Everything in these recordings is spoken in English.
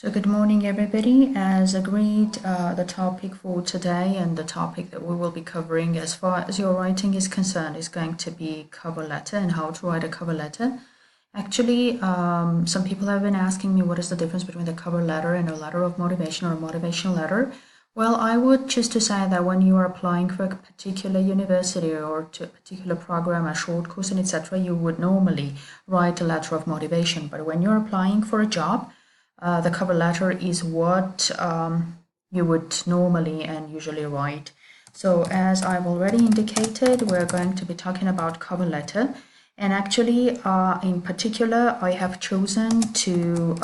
So good morning, everybody. As agreed, the topic for today and the topic that we will be covering as far as your writing is concerned is going to be cover letter and how to write a cover letter. Actually, some people have been asking me what is the difference between the cover letter and a letter of motivation or a motivational letter. Well, I would choose to say that when you are applying for a particular university or to a particular program, a short course, and etc., you would normally write a letter of motivation. But when you're applying for a job, the cover letter is what you would normally and usually write. So as I've already indicated, we're going to be talking about cover letter. And actually, in particular, I have chosen to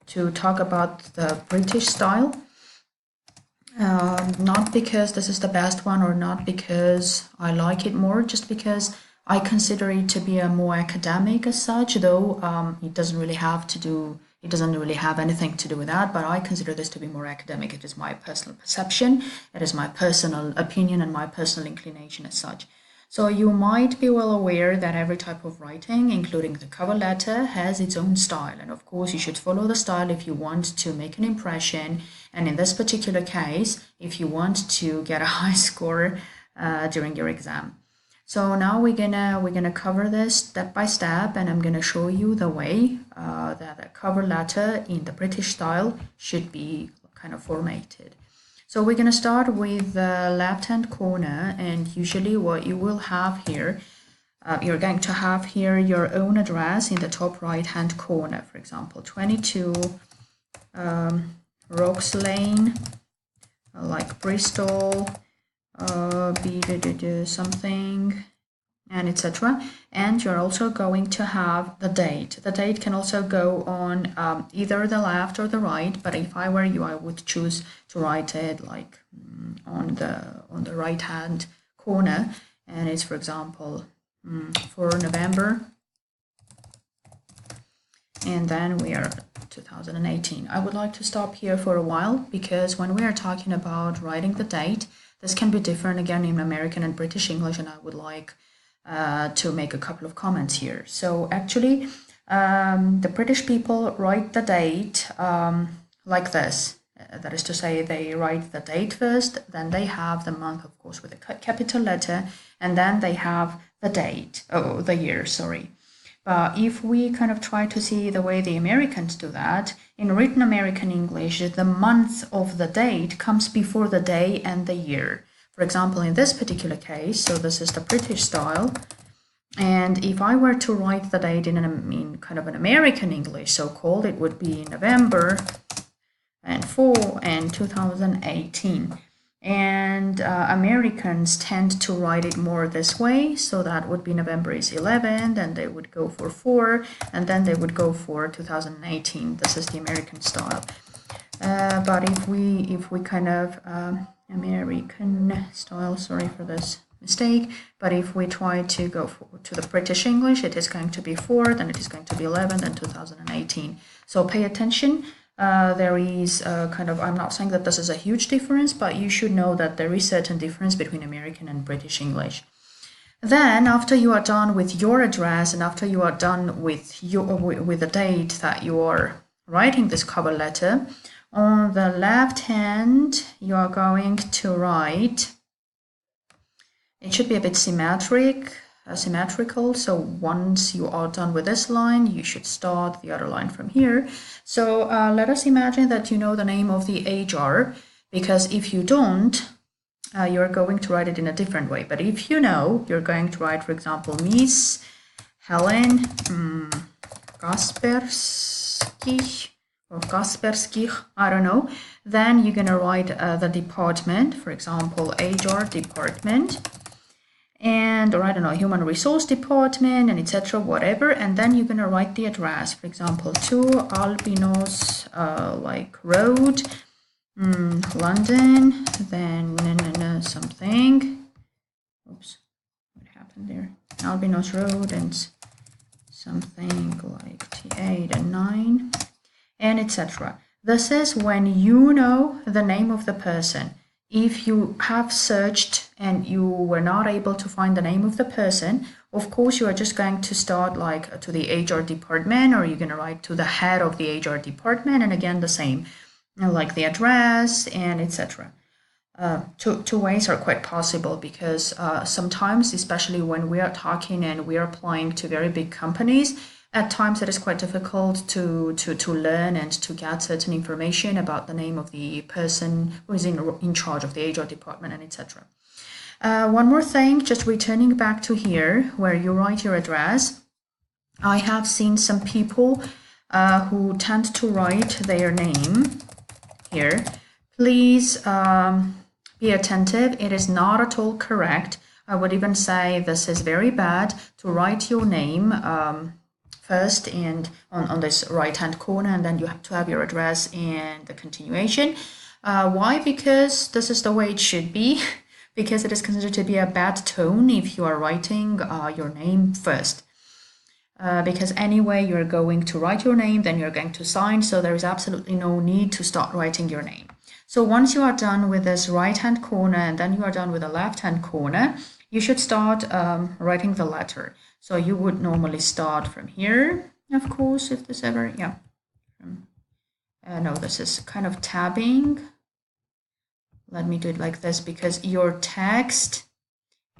talk about the British style. Not because this is the best one or not because I like it more, just because I consider it to be a more academic as such, though it doesn't really have anything to do with that, but I consider this to be more academic. It is my personal perception, it is my personal opinion and my personal inclination as such. So you might be well aware that every type of writing, including the cover letter, has its own style. And of course, you should follow the style if you want to make an impression. And in this particular case, if you want to get a high score during your exam. So now we're gonna cover this step by step, and I'm gonna show you the way that a cover letter in the British style should be kind of formatted. So we're gonna start with the left-hand corner, and usually what you will have here, you're going to have here your own address in the top right-hand corner. For example, 22 Rocks Lane, like Bristol, something, and etc. And you're also going to have the date. The date can also go on either the left or the right, but if I were you, I would choose to write it like on the right hand corner, and it's, for example, for November, and then we are 2018. I would like to stop here for a while, because when we are talking about writing the date, this can be different again in American and British English, and I would like to make a couple of comments here. So actually, the British people write the date like this. That is to say, they write the date first, then they have the month, of course, with a capital letter, and then they have the date, the year, sorry. But if we kind of try to see the way the Americans do that, in written American English, the month of the date comes before the day and the year. For example, in this particular case, so this is the British style, and if I were to write the date in kind of an American English, so-called, it would be November and 2018. And Americans tend to write it more this way, so that would be November is 11, then they would go for 4, and then they would go for 2018. This is the American style. But if we kind of American style, sorry for this mistake, but if we try to go to the British English, it is going to be 4, then it is going to be 11, then 2018. So pay attention. There is kind of, I'm not saying that this is a huge difference, but you should know that there is certain difference between American and British English. Then, after you are done with your address and after you are done with the date that you are writing this cover letter, on the left hand, you are going to write, it should be a bit symmetrical, so once you are done with this line, you should start the other line from here. So let us imagine that you know the name of the HR, because if you don't, you're going to write it in a different way. But if you know, you're going to write, for example, Miss Helen Kaspersky, or Kasperskich, I don't know. Then you're going to write the department, for example, HR department, and, or I don't know, human resource department, and etc., whatever. And then you're going to write the address, for example, 2 Albinos like Road, London, then something. Oops, what happened there? Albinos Road and something like T8 and 9, and etc. This is when you know the name of the person. if you have searched and you were not able to find the name of the person, of course, you are just going to start like to the HR department, or you're going to write to the head of the HR department, and again the same, like the address and etc. Two ways are quite possible, because sometimes, especially when we are talking and we are applying to very big companies, at times it is quite difficult to learn and to get certain information about the name of the person who is in charge of the HR department and etc. One more thing, just returning back to here where you write your address, I have seen some people who tend to write their name here. Please be attentive. It is not at all correct. I would even say this is very bad to write your name first and on this right hand corner, and then you have to have your address and the continuation. Why? Because this is the way it should be, because it is considered to be a bad tone if you are writing your name first. Because anyway, you're going to write your name, then you're going to sign, so there is absolutely no need to start writing your name. So once you are done with this right hand corner and then you are done with the left hand corner, you should start writing the letter. So you would normally start from here, of course, if this ever, yeah. No, this is kind of tabbing. Let me do it like this, because your text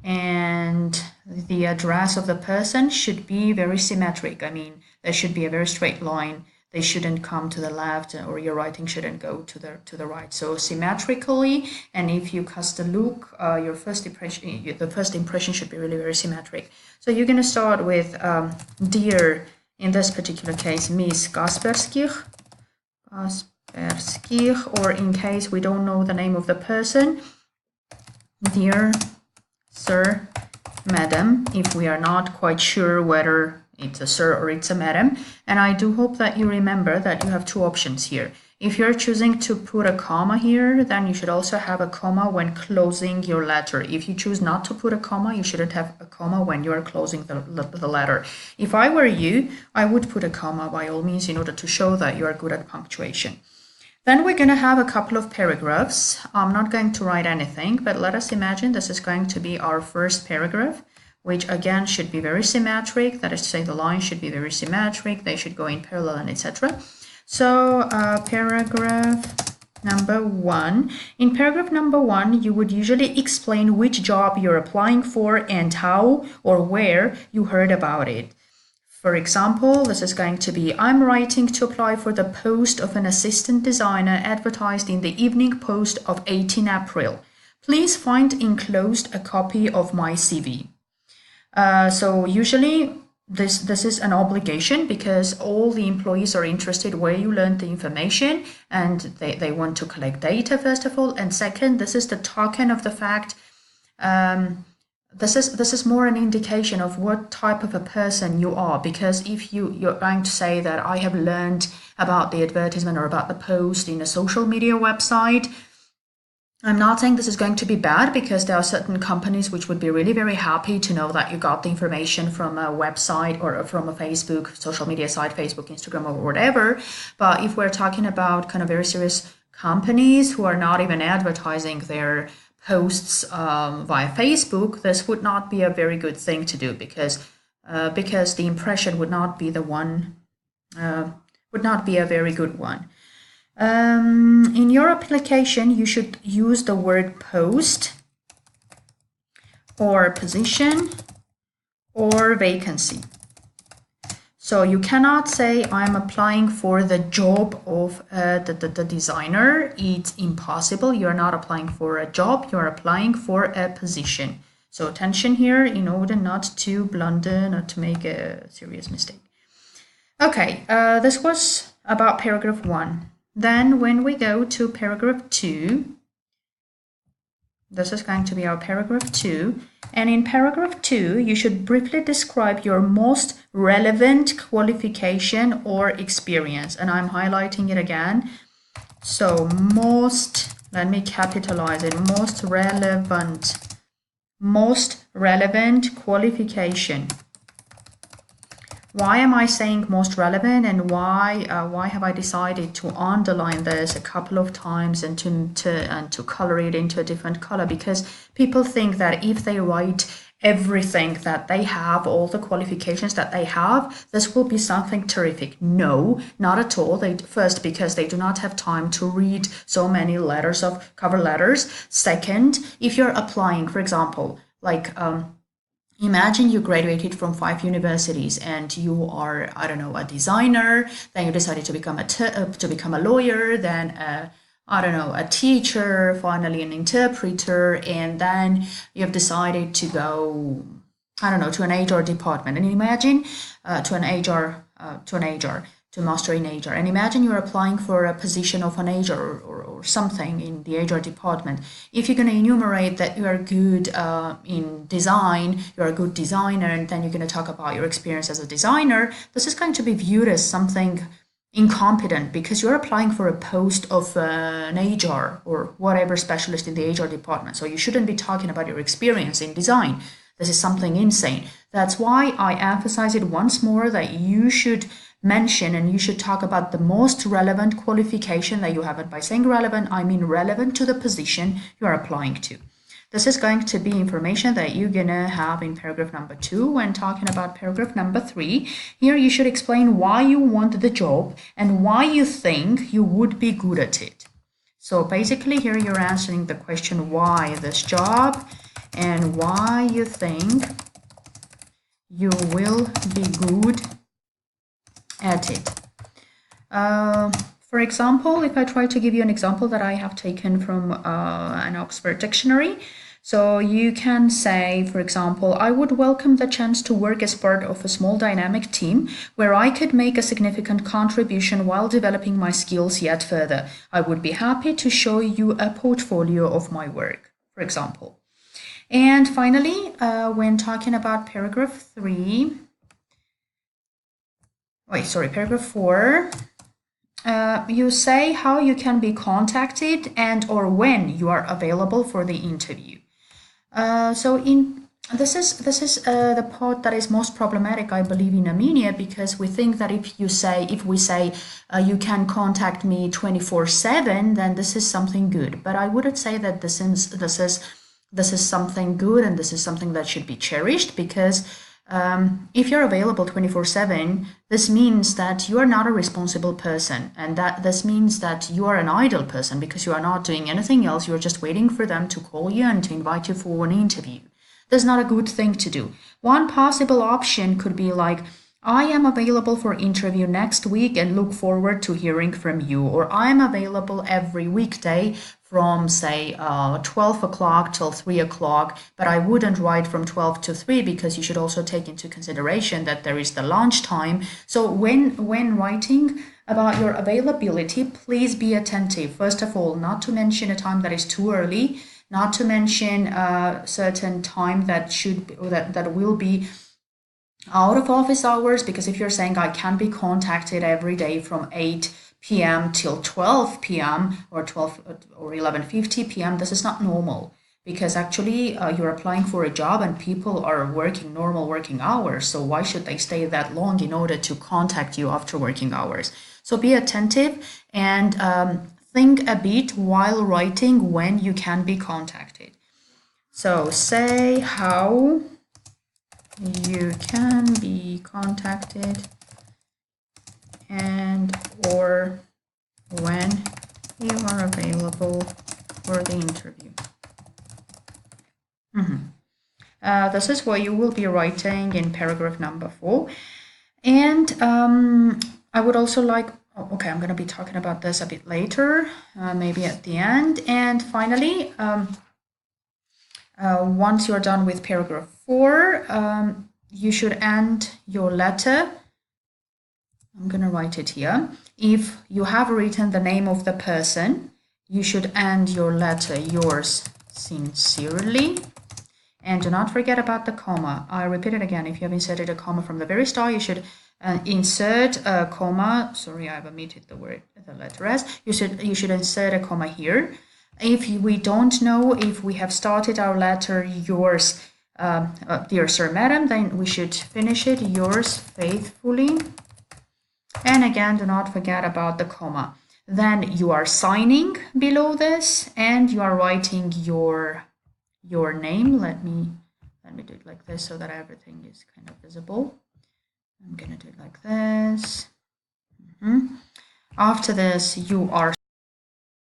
and the address of the person should be very symmetric. I mean, there should be a very straight line. They shouldn't come to the left, or your writing shouldn't go to the right. So symmetrically, and if you cast a look, your first impression, the first impression should be really very symmetric. So you're going to start with dear, in this particular case, Miss Kasperskich, or in case we don't know the name of the person, dear Sir, Madam, if we are not quite sure whether it's a sir or it's a madam. And I do hope that you remember that you have two options here. If you're choosing to put a comma here, then you should also have a comma when closing your letter. If you choose not to put a comma, you shouldn't have a comma when you are closing the letter. If I were you, I would put a comma by all means in order to show that you are good at punctuation. Then we're going to have a couple of paragraphs. I'm not going to write anything, but let us imagine this is going to be our first paragraph, which again should be very symmetric. That is to say, the lines should be very symmetric. They should go in parallel and etc. So paragraph number 1. In paragraph number 1, you would usually explain which job you're applying for and how or where you heard about it. For example, this is going to be, I'm writing to apply for the post of an assistant designer advertised in the Evening Post of 18 April. Please find enclosed a copy of my CV. So usually this is an obligation, because all the employees are interested where you learned the information, and they want to collect data first of all, and second, this is the token of the fact this is more an indication of what type of a person you are, because if you're going to say that I have learned about the advertisement or about the post in a social media website, I'm not saying this is going to be bad, because there are certain companies which would be really very happy to know that you got the information from a website or from a Facebook social media site, Facebook, Instagram, or whatever. But if we're talking about kind of very serious companies who are not even advertising their posts via Facebook, this would not be a very good thing to do, because the impression would not be the one, would not be a very good one. In your application, you should use the word post or position or vacancy. So you cannot say I'm applying for the job of the designer. It's impossible. You're not applying for a job, you're applying for a position. So attention here in order not to blunder, not to make a serious mistake. Okay, this was about paragraph 1. Then when we go to paragraph 2, this is going to be our paragraph 2. And in paragraph 2, you should briefly describe your most relevant qualification or experience. And I'm highlighting it again. So most, let me capitalize it, most relevant qualification Why am I saying most relevant, and why have I decided to underline this a couple of times and to color it into a different color? Because people think that if they write everything that they have, all the qualifications that they have, this will be something terrific. No, not at all. First, because they do not have time to read so many letters of cover letters. Second, if you're applying, for example, like imagine you graduated from 5 universities and you are, I don't know, a designer, then you decided to become a lawyer, then I don't know, a teacher, finally an interpreter, and then you've decided to go, I don't know, to an HR department. And imagine to master in HR. And imagine you're applying for a position of an HR or something in the HR department. If you're going to enumerate that you are good in design, you're a good designer, and then you're going to talk about your experience as a designer, this is going to be viewed as something incompetent because you're applying for a post of an HR or whatever specialist in the HR department. So you shouldn't be talking about your experience in design. This is something insane. That's why I emphasize it once more that you should mention and you should talk about the most relevant qualification that you have. And by saying relevant, I mean relevant to the position you are applying to. This is going to be information that you're gonna have in paragraph number 2 when talking about paragraph number 3. Here you should explain why you want the job and why you think you would be good at it. So basically here you're answering the question why this job and why you think you will be good at it. For example, if I try to give you an example that I have taken from an Oxford dictionary, so you can say, for example, I would welcome the chance to work as part of a small dynamic team where I could make a significant contribution while developing my skills yet further. I would be happy to show you a portfolio of my work, for example. And finally, when talking about paragraph 4, you say how you can be contacted and or when you are available for the interview. This is the part that is most problematic, I believe, in Armenia, because we think that if we say you can contact me 24/7, then this is something good. But I wouldn't say that this is something good and this is something that should be cherished, because if you're available 24/7, this means that you are not a responsible person, and that this means that you are an idle person because you are not doing anything else. You're just waiting for them to call you and to invite you for an interview. That's not a good thing to do. One possible option could be like, I am available for interview next week and look forward to hearing from you. Or I am available every weekday from, say, 12 o'clock till 3 o'clock, but I wouldn't write from 12 to 3 because you should also take into consideration that there is the lunch time. So when writing about your availability, please be attentive. First of all, not to mention a time that is too early, not to mention a certain time that will be out of office hours, because if you're saying I can be contacted every day from 8 p.m. till 12 p.m. or 12 or 11:50 p.m., this is not normal, because actually you're applying for a job and people are working normal working hours. So why should they stay that long in order to contact you after working hours? So be attentive and think a bit while writing when you can be contacted. So say how you can be contacted and or when you are available for the interview. This is what you will be writing in paragraph number 4. And I would also like, okay, I'm going to be talking about this a bit later, maybe at the end. And finally, once you're done with paragraph 4, you should end your letter. I'm going to write it here. If you have written the name of the person, you should end your letter, yours sincerely. And do not forget about the comma. I repeat it again. If you have inserted a comma from the very start, you should insert a comma. Sorry, I've omitted the letter S. You should insert a comma here. If we don't know if we have started our letter yours dear sir, madam, then we should finish it. Yours faithfully. And again, do not forget about the comma. Then you are signing below this, and you are writing your name. Let me do it like this so that everything is kind of visible. I'm gonna do it like this. After this, you are